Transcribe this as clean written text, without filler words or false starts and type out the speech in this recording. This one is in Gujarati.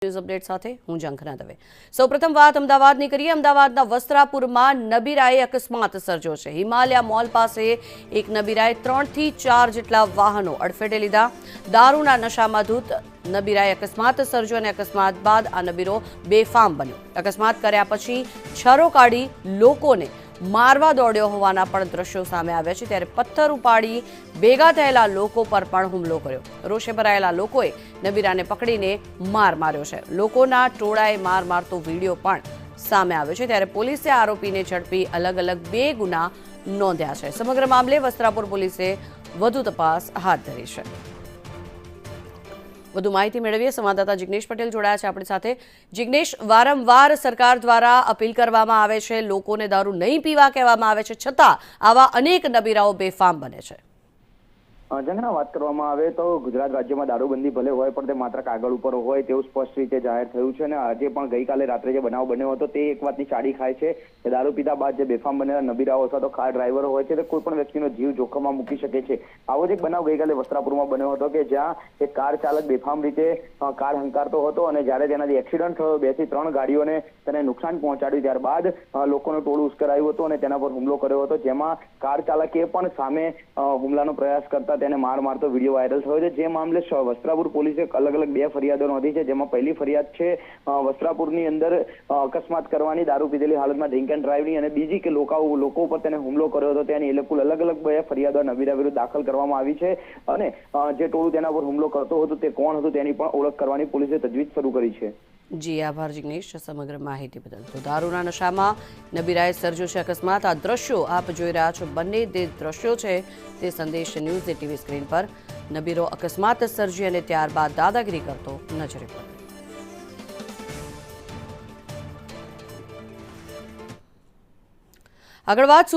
ન્યૂઝ અપડેટ સાથે હું ઝંખના દવે। સૌપ્રથમ વાત અમદાવાદની કરીએ। અમદાવાદના વસ્ત્રાપુરમાં નબીરાએ અકસ્માત સર્જ્યો છે। હિમાલયા મોલ પાસે એક નબીરાએ 3 થી 4 જેટલા વાહનો અડફેટે લીધા। દારૂના નશામાં ધૂત નબીરાએ અકસ્માત સર્જ્યો અને અકસ્માત બાદ આ નબીરો બેફામ બન્યો। અકસ્માત કર્યા પછી છરો કાઢી લોકોને મારવા દોડ્યો હોવાના પણ દ્રશ્યો સામે આવ્યા છે। ત્યારે પથ્થર ઉપાડી ભેગા થયેલા લોકો પર પણ હુમલો કર્યો। રોષે ભરાયેલા લોકોએ નબીરાને પકડીને માર માર્યો છે। લોકોના ટોળાએ માર મારતો વિડીયો પણ સામે આવ્યો છે। ત્યારે પોલીસે આરોપીને ઝડપી અલગ અલગ 2 ગુના નોંધ્યા છે। સમગ્ર મામલે વસ્ત્રાપુર પોલીસે વધુ તપાસ હાથ ધરી છે। વધુ માહિતી મેળવીએ। સંવાદદાતા જિગ્નેશ પટેલ જોડાયા છે આપણી સાથે। જિગ્નેશ, વારંવાર સરકાર દ્વારા અપીલ કરવામાં આવે છે, લોકોને દારૂ નહીં પીવા કહેવામાં આવે છે, છતાં આવા અનેક નબીરાઓ બેફામ બને છે। ઝંખના વાત કરવામાં આવે તો ગુજરાત રાજ્યમાં દારૂબંધી ભલે હોય પણ તે માત્ર કાગળ ઉપર હોય તેવું સ્પષ્ટ રીતે જાહેર થયું છે। અને આજે પણ ગઈકાલે રાત્રે જે બનાવ બન્યો હતો તે એક વાતની ચાડી ખાય છે કે દારૂ પીધા બાદ જે બેફામ બનેલા નબીરાઓ અથવા તો કાર ડ્રાઈવરો હોય છે તે કોઈ પણ વ્યક્તિનો જીવ જોખમમાં મૂકી શકે છે। આવો જ એક બનાવ ગઈકાલે વસ્ત્રાપુરમાં બન્યો હતો કે જ્યાં એક કાર ચાલક બેફામ રીતે કાર હંકારતો હતો અને જ્યારે તેનાથી એક્સિડન્ટ થયો, 2 થી 3 ગાડીઓને તેને નુકસાન પહોંચાડ્યું। ત્યારબાદ લોકોનું ટોળું ઉશ્કેરાયું હતું અને તેના પર હુમલો કર્યો હતો, જેમાં કાર ચાલકે પણ સામે હુમલાનો પ્રયાસ કરતા તેને માર મારતો વિડીયો વાયરલ થયો છે। જે મામલે વસ્ત્રાપુર પોલીસે અલગ અલગ 2 ફરિયાદો નોંધી છે, જેમાં પહેલી ફરિયાદ છે વસ્ત્રાપુરની અંદર અકસ્માત કરવાની, દારૂ પીધેલી હાલતમાં ડ્રિંક એન્ડ ડ્રાઈવની, અને બીજી કે લોકો ઉપર તેને હુમલો કર્યો હતો તેની કુલ અલગ અલગ 2 ફરિયાદો નબીરા વિરુદ્ધ દાખલ કરવામાં આવી છે। અને જે ટોળું તેના પર હુમલો કરતો હતો તે કોણ હતું તેની પણ ઓળખ કરવાની પોલીસે તજવીજ શરૂ કરી છે। જી આભાર જિગ્નેશ સમગ્ર માહિતી બદલ। તો દારૂના નશામાં નબીરાએ સર્જ્યો છે અકસ્માત। આ દ્રશ્યો આપ જોઈ રહ્યા છો, બંને જે દ્રશ્યો છે તે સંદેશ ન્યૂઝ ટીવી સ્ક્રીન પર નબીરો અકસ્માત સર્જી અને ત્યારબાદ દાદાગીરી કરતો નજરે પડ્યો। આગળ વાત